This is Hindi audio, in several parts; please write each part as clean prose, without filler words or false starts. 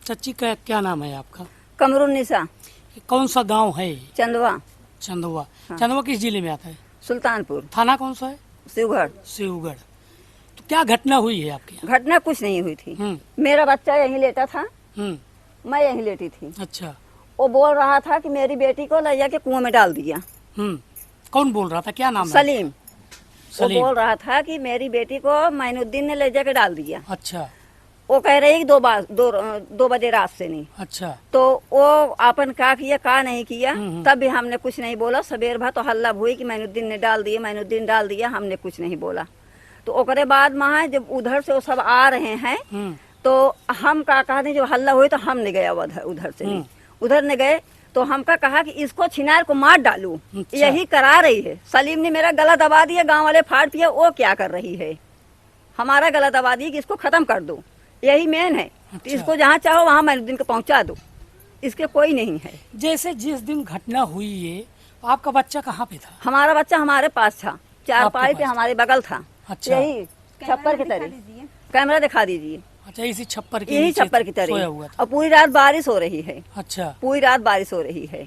चाची का क्या नाम है आपका? कमरुन्निसा। ये कौन सा गांव है ये? चंदवा। चंदवा। हाँ। चंदवा किस जिले में आता है? सुल्तानपुर। थाना कौन सा है? शिवगढ़। शिवगढ़। तो क्या घटना हुई है आपके यहाँ? घटना कुछ नहीं हुई थी। हम्म। मेरा बच्चा यहीं लेटा था, हम्म। मैं यहीं लेटी थी। अच्छा। वो बोल रहा था कि मेरी बेटी को ले जाके कुआं में डाल दिया। कौन बोल रहा था, क्या नाम है? सलीम। वो सलीम। बोल रहा था कि मेरी बेटी को मैनुद्दीन ने ले जाके डाल दिया। अच्छा। वो कह रही कि 2 बजे रात से नहीं। अच्छा। तो वो अपन का किया का नहीं किया, हम्म। तब भी हमने कुछ नहीं बोला। सबेर भर तो हल्ला हुई कि मैनुद्दीन ने डाल दिया, मैनुद्दीन डाल दिया, हमने कुछ नहीं बोला। तो ओकरे बाद वहाँ जब उधर से वो सब आ रहे हैं तो हम का कहते जब हल्ला हुई तो हमने गया उधर से नहीं। उधर ने गए तो हमका कहा कि इसको छिनार को मार डालू। अच्छा। यही करा रही है। सलीम ने मेरा गला दबा दिया, गांव वाले फाड़ पिया। वो क्या कर रही है, हमारा गला दबा दी कि इसको खत्म कर दो, यही मेन है। अच्छा। इसको जहाँ चाहो वहाँ मैनुद्दीन को पहुँचा दो, इसके कोई नहीं है। जैसे जिस दिन घटना हुई है, आपका बच्चा कहाँ पे था? हमारा बच्चा हमारे पास था, चारपाई पे पास? हमारे बगल था। अच्छा। यही छप्पर की तरह। कैमरा दिखा दीजिए। अच्छा, इसी छप्पर के यही नीचे छप्पर की सोया तरह। हुआ था। और पूरी रात बारिश हो रही है। अच्छा। पूरी रात बारिश हो रही है।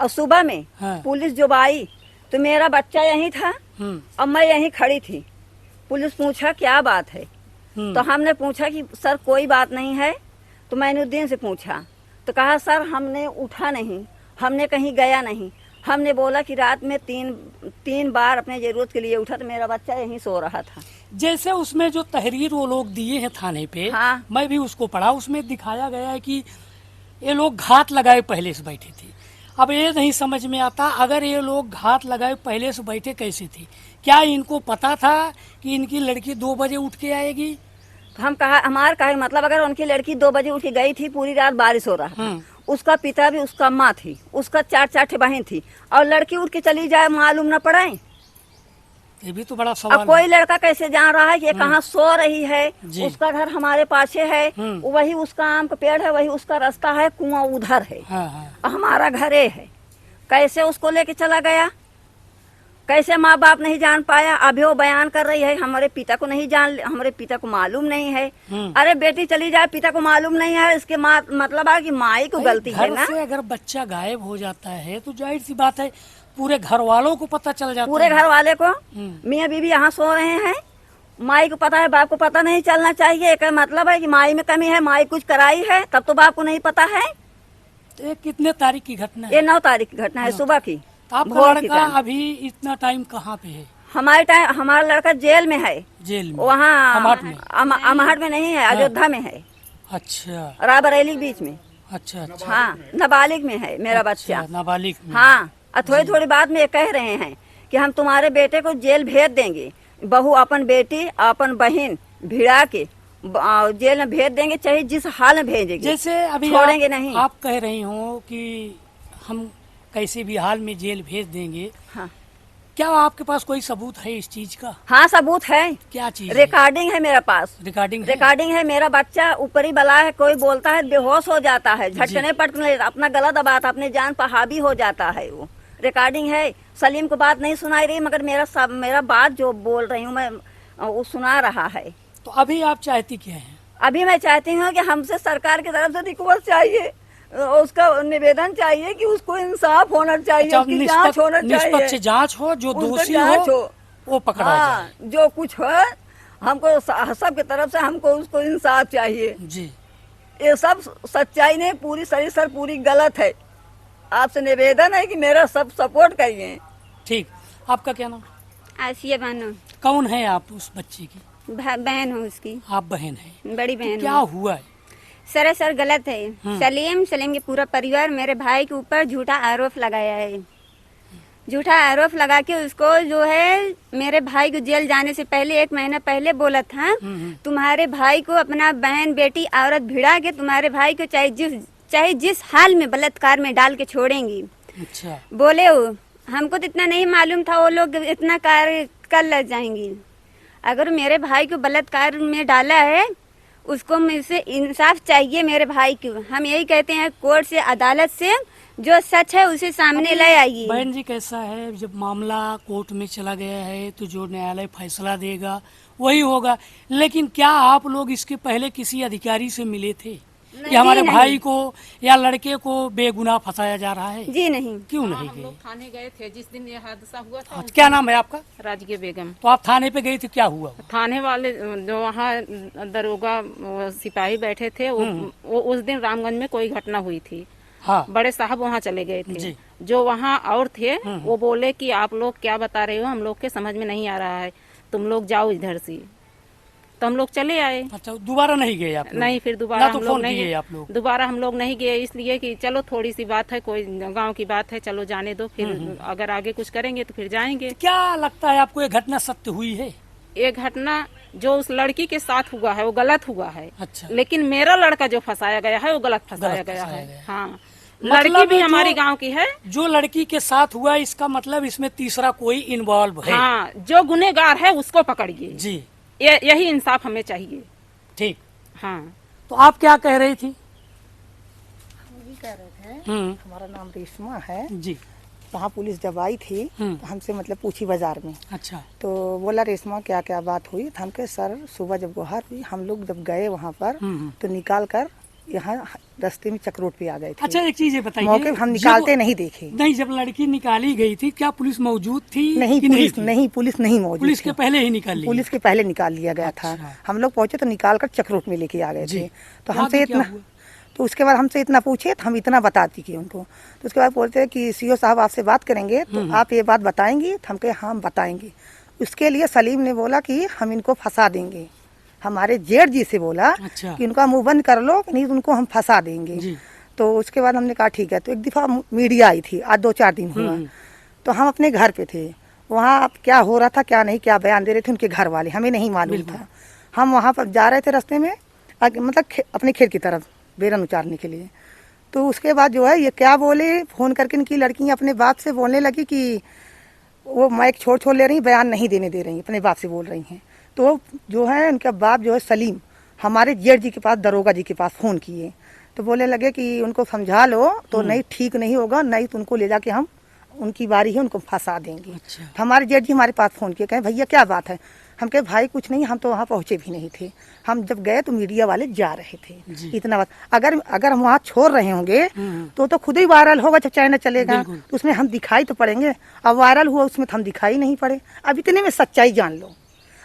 और सुबह में हाँ। पुलिस जब आई तो मेरा बच्चा यहीं था और मैं यहीं खड़ी थी। पुलिस पूछा क्या बात है, तो हमने पूछा कि सर कोई बात नहीं है। तो मैनुद्दीन से पूछा तो कहा सर हमने उठा नहीं, हमने कहीं गया नहीं। हमने बोला कि रात में तीन बार अपने जरूरत के लिए उठा, तो मेरा बच्चा यहीं सो रहा था। जैसे उसमें जो तहरीर वो लोग दिए हैं थाने पे, हाँ। मैं भी उसको पढ़ा, उसमें दिखाया गया है कि ये लोग घात लगाए पहले से बैठे थे। अब ये नहीं समझ में आता, अगर ये लोग घात लगाए पहले से बैठे कैसे थे? क्या इनको पता था कि इनकी लड़की 2 बजे उठ के आएगी? तो हम कहा हमारा कहा मतलब अगर उनकी लड़की 2 बजे उठ के गई थी, पूरी रात बारिश हो रहा था, उसका पिता भी, उसका माँ थी, उसका 4 बहन थी, और लड़की उठ के चली जाए मालूम न पड़े। ये भी तो बड़ा सवाल अब कोई है। लड़का कैसे जान रहा है कि ये कहाँ सो रही है? जी। उसका घर हमारे पास है, वही उसका आम का पेड़ है, वही उसका रास्ता है, कुआं उधर है। हाँ, हाँ। और हमारा घर है। कैसे उसको लेके चला गया? कैसे माँ बाप नहीं जान पाया? अभी वो बयान कर रही है हमारे पिता को नहीं जान, हमारे पिता को मालूम नहीं है। अरे बेटी चली जाए, पिता को मालूम नहीं है, इसके मतलब है कि माई को गलती है ना। घर से अगर बच्चा गायब हो जाता है तो जाहिर सी बात है पूरे घर वालों को पता चल जाता है। पूरे घर वाले को, मियाँ बीवी यहाँ सो रहे हैं, माई को पता है, बाप को पता नहीं चलना चाहिए। एक मतलब है कि माई में कमी है, माई कुछ कराई है तब तो बाप को नहीं पता है। तो ये कितने तारीख की घटना है? ये 9 तारीख की घटना है, सुबह की। तो आपका भोर की लड़का टाइम। अभी इतना टाइम कहाँ पे है? हमारा लड़का जेल में है। जेल में? वहाँ अमहट में? अमहट में नहीं है, अयोध्या में है, अच्छा। रायबरेली के बीच में। अच्छा। अच्छा। हाँ, नाबालिग में है मेरा बच्चा। नाबालिग में? हाँ, और थोड़ी बात में ये कह रहे हैं कि हम तुम्हारे बेटे को जेल भेज देंगे, बहू अपन बेटी अपन बहन भिड़ा के जेल में भेज देंगे, चाहे जिस हाल में भेजेंगे, जैसे अभी छोड़ेंगे नहीं। आप कह रही हो कि हम कैसे भी हाल में जेल भेज देंगे। हाँ। क्या आपके पास कोई सबूत है इस चीज का? हाँ, सबूत है। क्या चीज? रिकॉर्डिंग है मेरे पास। रिकॉर्डिंग है। मेरा बच्चा ऊपरी बला है, कोई बोलता है बेहोश हो जाता है, झटकने पटकने अपना गला दबाता, अपने जान पर हावी हो जाता है। वो रिकॉर्डिंग है। सलीम को बात नहीं सुनाई रही, मगर मेरा बात जो बोल रही हूँ मैं वो सुना रहा है। तो अभी आप चाहती क्या है? अभी मैं चाहती हूँ कि हमसे सरकार की तरफ से रिक्वेस्ट चाहिए, उसका निवेदन चाहिए कि उसको इंसाफ होना चाहिए। अच्छा, उसकी जांच होना चाहिए, निष्पक्ष जांच हो, जो दोषी हो वो पकड़ा हाँ, जाए। जो कुछ है हमको सबकी तरफ से हमको उसको इंसाफ चाहिए जी। ये सब सच्चाई नहीं, पूरी सर पूरी गलत है। आपसे निवेदन है कि मेरा सब सपोर्ट करिए। ठीक। आपका क्या नाम? आसिया बानो। कौन है आप उस बच्चे की? बहन हूँ उसकी। आप बहन है? बड़ी बहन। तो क्या हुआ है? सर गलत है। सलीम के पूरा परिवार मेरे भाई के ऊपर झूठा आरोप लगाया है। झूठा आरोप लगा के उसको जो है मेरे भाई को जेल जाने से पहले 1 महीना पहले बोला था तुम्हारे भाई को अपना बहन बेटी औरत भिड़ा के तुम्हारे भाई को चाहे जिस हाल में बलात्कार में डाल के छोड़ेंगी। अच्छा। बोले वो, हमको तो इतना नहीं मालूम था वो लोग इतना कार्य कर लग जाएंगी। अगर मेरे भाई को बलात्कार में डाला है उसको मुझसे इंसाफ चाहिए मेरे भाई को। हम यही कहते हैं कोर्ट से अदालत से जो सच है उसे सामने ले आइए। बहन जी कैसा है, जब मामला कोर्ट में चला गया है तो जो न्यायालय फैसला देगा वही होगा, लेकिन क्या आप लोग इसके पहले किसी अधिकारी से मिले थे? कि हमारे नहीं। भाई को या लड़के को बेगुनाह फंसाया जा रहा है? जी नहीं। क्यों नहीं हम गए? लोग थाने गए थे जिस दिन ये हादसा हुआ था। अच्छा, क्या नाम है आपका? राजकीय बेगम। तो आप थाने पे गई थी, क्या हुआ? थाने वाले जो वहाँ दरोगा सिपाही बैठे थे वो उस दिन रामगंज में कोई घटना हुई थी। हाँ, बड़े साहब वहाँ चले गए थे। जी। जो वहाँ और थे वो बोले कि आप लोग क्या बता रहे हो, हम लोग के समझ में नहीं आ रहा है, तुम लोग जाओ इधर से। तो हम लोग चले आए। अच्छा, दोबारा नहीं गए आप लोग? नहीं, फिर दोबारा ना तो हम लोग फोन नहीं किए गए। आप लोग? दोबारा हम लोग नहीं गए इसलिए कि चलो थोड़ी सी बात है, कोई गांव की बात है, चलो जाने दो, फिर अगर आगे कुछ करेंगे तो फिर जाएंगे। क्या लगता है आपको ये घटना सत्य हुई है? ये घटना जो उस लड़की के साथ हुआ है वो गलत हुआ है। अच्छा। लेकिन मेरा लड़का जो फंसाया गया है वो गलत फंसाया गलत गया फंसाया है। गया। हाँ, मतलब लड़की भी जो- हमारी गांव की है। जो लड़की के साथ हुआ, इसका मतलब इसमें तीसरा कोई इन्वॉल्व है? हाँ, जो गुनेगार है उसको पकड़िए। जी, यही इंसाफ हमें चाहिए। ठीक। हाँ, तो आप क्या कह रही थी? ये कह रहे थे हम्म, हमारा नाम रेशमा है। जी। वहाँ पुलिस जब आई थी तो हमसे मतलब पूछी बाजार में, अच्छा। तो बोला रेशमा क्या क्या बात हुई। तो हम कहे सर सुबह जब गुहार हुई हम लोग जब गए वहाँ पर तो निकाल कर यहाँ रास्ते में चक्रोट पे आ गए थे। अच्छा, एक चीज ये बताइए, मौके पे हम निकालते जब- नहीं देखे। नहीं, जब लड़की निकाली गई थी क्या पुलिस मौजूद थी? नहीं कि पुलिस थी? नहीं पुलिस नहीं मौजूद पुलिस थी। के पहले ही निकाल ली? पुलिस के पहले निकाल लिया गया था। अच्छा। हम लोग पहुंचे तो निकाल कर चक्रोट में लेके आ गए जी। थे। तो तो हमसे आगे क्या इतना हुआ? तो उसके बाद हमसे इतना पूछे तो हम इतना बताती कि उनको। तो उसके बाद बोलते हैं कि सीओ साहब आपसे बात करेंगे तो आप ये बात बताएंगी। तो हम कहे हाँ बताएंगे। उसके लिए सलीम ने बोला कि हम इनको फंसा देंगे। हमारे जेठ जी से बोला अच्छा। कि उनका मुंह बंद कर लो, नहीं तो उनको हम फंसा देंगे। जी। तो उसके बाद हमने कहा ठीक है। तो एक दफा मीडिया आई थी, आज 2-4 दिन हुआ। तो हम अपने घर पे थे, वहाँ अब क्या हो रहा था क्या नहीं, क्या बयान दे रहे थे उनके घर वाले, हमें नहीं मालूम था। हम वहाँ पर जा रहे थे रास्ते में मतलब अपने खेत की तरफ बेरन उतारने के लिए। तो उसके बाद जो है ये क्या बोले, फोन करके इनकी लड़कियाँ अपने बाप से बोलने लगी कि वो माइक छोड़ ले रही, बयान नहीं देने दे रही, अपने बाप से बोल रही हैं। तो जो है उनका बाप जो है सलीम हमारे जेठ जी के पास, दरोगा जी के पास फ़ोन किए। तो बोलने लगे कि उनको समझा लो तो नहीं ठीक नहीं होगा, नहीं तो उनको ले जाके हम उनकी बारी है उनको फंसा देंगे। अच्छा। तो हमारे जेठ जी हमारे पास फ़ोन किए, कहें भैया क्या बात है। हम कहे भाई कुछ नहीं, हम तो वहाँ पहुँचे भी नहीं थे, हम जब गए तो मीडिया वाले जा रहे थे। इतना बात अगर हम वहाँ छोड़ रहे होंगे तो खुद ही वायरल होगा, जब चैनल चलेगा तो उसमें हम दिखाई तो पड़ेंगे। अब वायरल हुआ उसमें तो हम दिखाई नहीं पड़े। अब इतने में सच्चाई जान लो।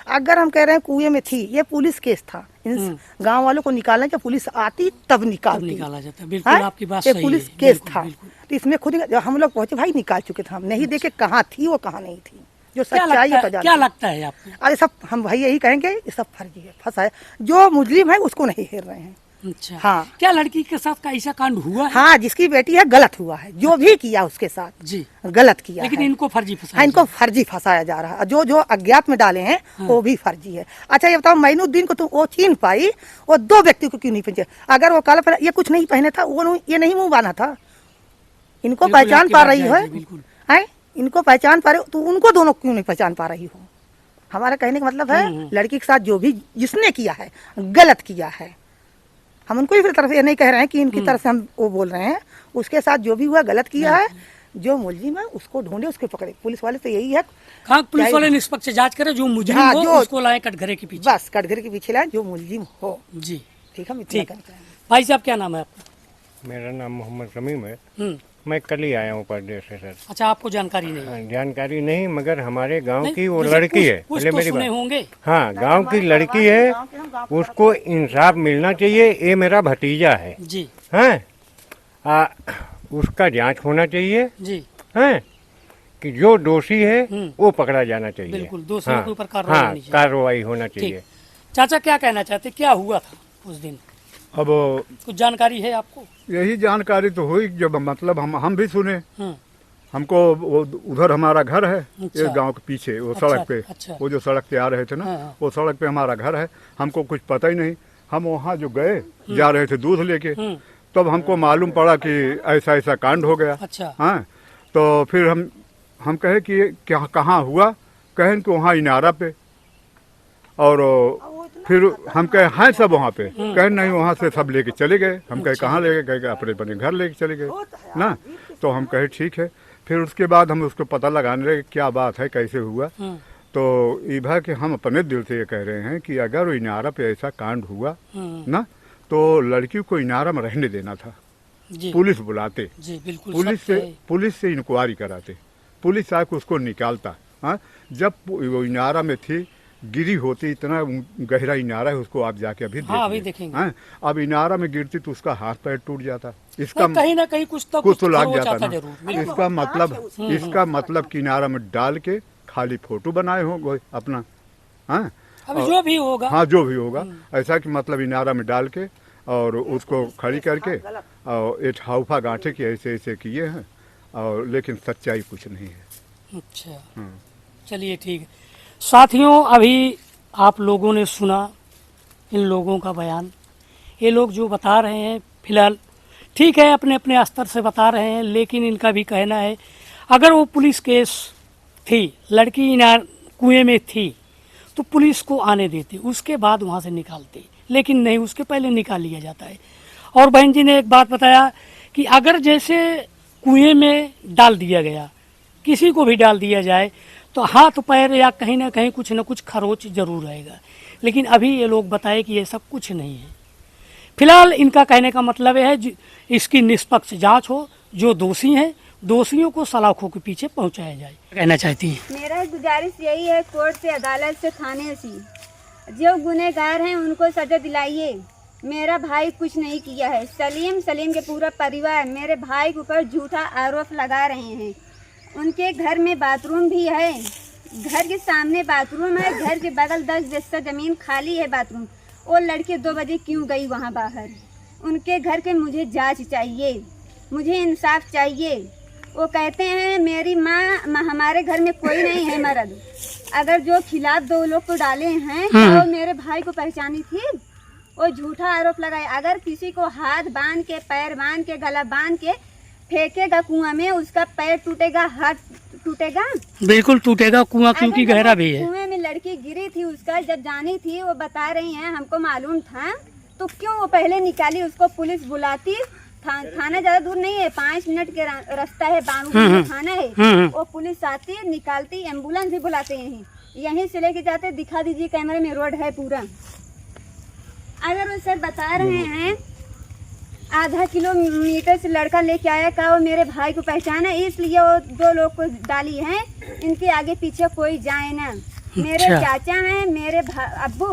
अगर हम कह रहे हैं कुएं में थी, ये पुलिस केस था, इन गांव वालों को निकालना, जब पुलिस आती तब निकालती। निकाला जाता है, बिल्कुल हाँ? आपकी बात ये सही पुलिस है, केस बिल्कुल, था। बिल्कुल। तो इसमें खुद जब हम लोग पहुंचे भाई निकाल चुके थे, हम नहीं देखे कहाँ थी वो कहाँ नहीं थी। जो क्या सच्चाई है तो लगता है, जानते क्या हैं। लगता है आपको? अरे सब हम भाई यही कहेंगे, ये सब फर्जी है, फंसा है। जो मुजरिम है उसको नहीं हेर रहे हैं। अच्छा। हाँ। क्या लड़की के साथ का ऐसा कांड हुआ है? हाँ, जिसकी बेटी है गलत हुआ है, जो भी किया उसके साथ जी। गलत किया लेकिन है। इनको फर्जी फंसाया हाँ, इनको फर्जी फंसाया जा रहा है। जो अज्ञात में डाले हैं वो भी फर्जी है। अच्छा ये बताओ, मैनुद्दीन को तुम वो चीन पाई, वो 2 व्यक्ति को क्यों नहीं पहचे? अगर वो काला ये कुछ नहीं पहने था, वो ये नहीं मुंह बांधा था। इनको बिल्कुल, पहचान आपकी पा बात रही जायज हो, है, बिल्कुल। है इनको पहचान पा रहे हो, तो उनको दोनों क्यों नहीं पहचान पा रही हो? हमारा कहने का मतलब है लड़की के साथ जो भी जिसने किया है गलत किया है। हम उनको ही तरफ ये नहीं कह रहे हैं कि इनकी तरफ से हम वो बोल रहे हैं, उसके साथ जो भी हुआ गलत किया है। जो मुलजिम है उसको ढूंढे, उसके पकड़े। पुलिस वाले तो यही है, हाँ, पुलिस वाले निष्पक्ष जांच करे, जो मुजरिम हाँ, हो जो- उसको लाए कटघरे के पीछे। बस कटघरे के पीछे लाए जो मुलजिम हो। जी, ठीक है, हम इतना ठीक। कहते हैं। भाई साहब क्या नाम है आपका? मेरा नाम मोहम्मद शमीम है। हम्म, मैं कल ही आया हूँ परदेश से सर। अच्छा, आपको जानकारी नहीं है? जानकारी नहीं, मगर हमारे गांव नहीं, की वो जैसे लड़की है। कुछ पहले तो मेरी सुने बात। होंगे। हाँ, गांव की लड़की है, उसको इंसाफ मिलना चाहिए। ये मेरा भतीजा है। जी हैं? उसका जांच होना चाहिए। जी, हैं? कि जो दोषी है वो पकड़ा जाना चाहिए। बिल्कुल, दोषियों हाँ, के ऊपर कार्रवाई हाँ, होनी चाहिए। कार्रवाई होना चाहिए। ठीक। चाचा क्या कहना चाहते, क्या हुआ था उस दिन? अब कुछ जानकारी है आपको? यही जानकारी तो हुई जब मतलब हम भी सुने। हम्म, हमको वो उधर हमारा घर है, अच्छा। इस गांव के पीछे वो अच्छा, सड़क पे। अच्छा। वो जो सड़क पे आ रहे थे ना, हाँ, हाँ। वो सड़क पे हमारा घर है। हमको कुछ पता ही नहीं। हम वहाँ जो गए, जा रहे थे दूध लेके, तब हमको मालूम पड़ा कि ऐसा ऐसा कांड हो गया। अच्छा। हाँ, तो फिर हम कहे कि ये क्या कहाँ हुआ? कहें कि वहाँ इनारा पे। और फिर हम कहे हैं सब वहाँ पे, कहे नहीं वहाँ से सब लेके चले गए। हम कहे कहाँ लेके गए? अपने अपने घर लेके चले गए ना। तो हम कहे ठीक है। फिर उसके बाद हम उसको पता लगाने लगे क्या बात है, कैसे हुआ। तो ये भाई कि हम अपने दिल से ये कह रहे हैं कि अगर इनारा पे ऐसा कांड हुआ ना, तो लड़की को इनारा में रहने देना था। जी पुलिस बुलाते, जी बिल्कुल पुलिस से इंक्वायरी कराते, पुलिस आके उसको निकालता। हाँ, जब वो इनारा में थी, गिरी होती, इतना गहरा इनारा है, उसको आप जाके अभी अभी देखेंगे। हाँ, अब इनारा में गिरती तो उसका हाथ पैर टूट जाता। इसका कहीं ना कहीं कुछ तो लग जाता ना। जरूर। इसका मतलब कि इनारा में डाल के खाली फोटो बनाए होंगे अपना। हाँ, अब जो भी होगा, हाँ जो भी होगा, ऐसा कि मतलब इनारा में डाल के और उसको खड़ी करके और एक हाउफा गांठे की ऐसे ऐसे किए हैं, और लेकिन सच्चाई कुछ नहीं है। अच्छा चलिए ठीक है साथियों, अभी आप लोगों ने सुना इन लोगों का बयान। ये लोग जो बता रहे हैं फिलहाल ठीक है, अपने अपने स्तर से बता रहे हैं, लेकिन इनका भी कहना है अगर वो पुलिस केस थी, लड़की इनार कुएं में थी, तो पुलिस को आने देती, उसके बाद वहाँ से निकालती, लेकिन नहीं, उसके पहले निकाल लिया जाता है। और बहन जी ने एक बात बताया कि अगर जैसे कुएं में डाल दिया गया, किसी को भी डाल दिया जाए, तो हाथ पैर या कहीं ना कहीं कुछ ना कुछ खरोच जरूर रहेगा, लेकिन अभी ये लोग बताए कि ये सब कुछ नहीं है। फिलहाल इनका कहने का मतलब है इसकी निष्पक्ष जांच हो, जो दोषी हैं दोषियों को सलाखों के पीछे पहुंचाया जाए। कहना चाहती हैं? मेरा गुजारिश यही है, कोर्ट से, अदालत से, थाने से, जो गुनहगार हैं उनको सजा दिलाइए। मेरा भाई कुछ नहीं किया है। सलीम के पूरा परिवार मेरे भाई के ऊपर झूठा आरोप लगा रहे हैं। उनके घर में बाथरूम भी है, घर के सामने बाथरूम है, घर के बगल 10 बिस्सा जमीन खाली है बाथरूम। वो लड़की 2 बजे क्यों गई वहाँ बाहर? उनके घर के मुझे जांच चाहिए, मुझे इंसाफ चाहिए। वो कहते हैं मेरी माँ हमारे घर में कोई नहीं है मर्द। अगर जो खिलाफ 2 लोग को डाले हैं तो मेरे भाई को पहचानी थी, वो झूठा आरोप लगाए। अगर किसी को हाथ बांध के, पैर बांध के, गला बांध के फेंकेगा कुआं में, उसका पैर टूटेगा, हाथ टूटेगा, बिल्कुल टूटेगा कुआं, क्योंकि गहरा भी है। कुएं में लड़की गिरी थी, उसका जब जानी थी, वो बता रही हैं हमको मालूम था, तो क्यों वो पहले निकाली? उसको पुलिस बुलाती, थाना ज्यादा दूर नहीं है, 5 मिनट के रास्ता है, बानू थाना है। वो पुलिस आती, निकालती, एम्बुलेंस भी बुलाते हैं, यहीं से लेके जाते, दिखा दीजिए कैमरे में रोड है पूरा। अगर वो सर बता रहे हैं आधा किलोमीटर से लड़का लेके आया, का वो मेरे भाई को पहचाना, इसलिए वो 2 लोग को डाली है, इनके आगे पीछे कोई जाए ना। मेरे चाचा हैं, मेरे अब्बू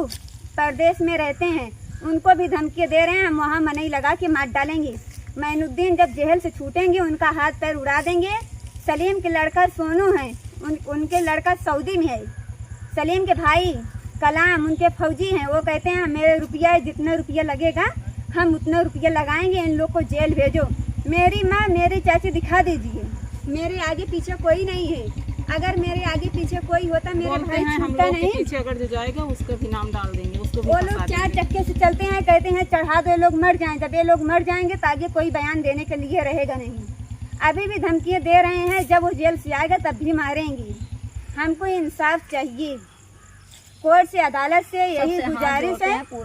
परदेश में रहते हैं, उनको भी धमकी दे रहे हैं, हम वहाँ मनई लगा के मार डालेंगे। मैनुद्दीन जब जेल से छूटेंगे उनका हाथ पैर उड़ा देंगे। सलीम के लड़का सोनू है, उनके लड़का सऊदी में है। सलीम के भाई कलाम उनके फौजी हैं, वो कहते हैं मेरे रुपया, जितना रुपया लगेगा हम उतना रुपया लगाएंगे, इन लोग को जेल भेजो। मेरी माँ, मेरी चाची दिखा दीजिए, मेरे आगे पीछे कोई नहीं है। अगर मेरे आगे पीछे कोई होता, मेरे भाई छूटता नहीं। पीछे अगर जो जाएगा उसका भी नाम डाल देंगे, उसको भी वो लोग 4 चक्के से चलते हैं, कहते हैं चढ़ा दो, लोग मर जाएं। जब ये लोग मर जाएंगे तो आगे कोई बयान देने के लिए रहेगा नहीं। अभी भी धमकियाँ दे रहे हैं, जब वो जेल से आएगा तब भी मारेंगे। हमको इंसाफ चाहिए, कोर्ट से, अदालत से यही गुजारिश है। हमको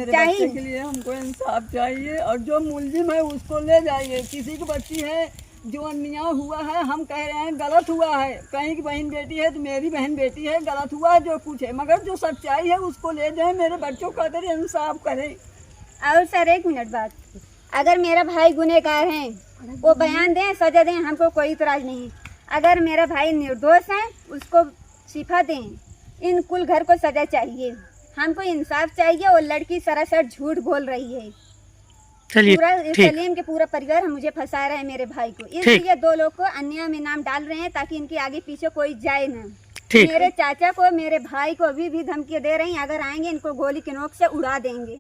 चाहिए, हमको इंसाफ चाहिए, और जो मुलजिम है उसको ले जाइए। किसी की बच्ची है जो अन्याय हुआ है, हम कह रहे हैं गलत हुआ है, कहीं की बहन बेटी है तो मेरी बहन बेटी है, गलत हुआ है जो कुछ है, मगर जो सच्चाई है उसको ले जाए, मेरे बच्चों का अगर इंसाफ करें। और सर 1 मिनट बात, अगर मेरा भाई गुनहगार है वो बयान दें, सजा दें, हमको कोई इतराज नहीं। अगर मेरा भाई निर्दोष है उसको शिफा दें। इन कुल घर को सजा चाहिए, हमको इंसाफ चाहिए। और लड़की सरासर झूठ बोल रही है। पूरा सलीम के पूरा परिवार मुझे फंसा रहा है, मेरे भाई को, इसलिए 2 लोग को अन्याय में नाम डाल रहे हैं ताकि इनके आगे पीछे कोई जाए ना। मेरे चाचा को, मेरे भाई को अभी भी धमकी दे रही हैं, अगर आएंगे इनको गोली के नोक से उड़ा देंगे।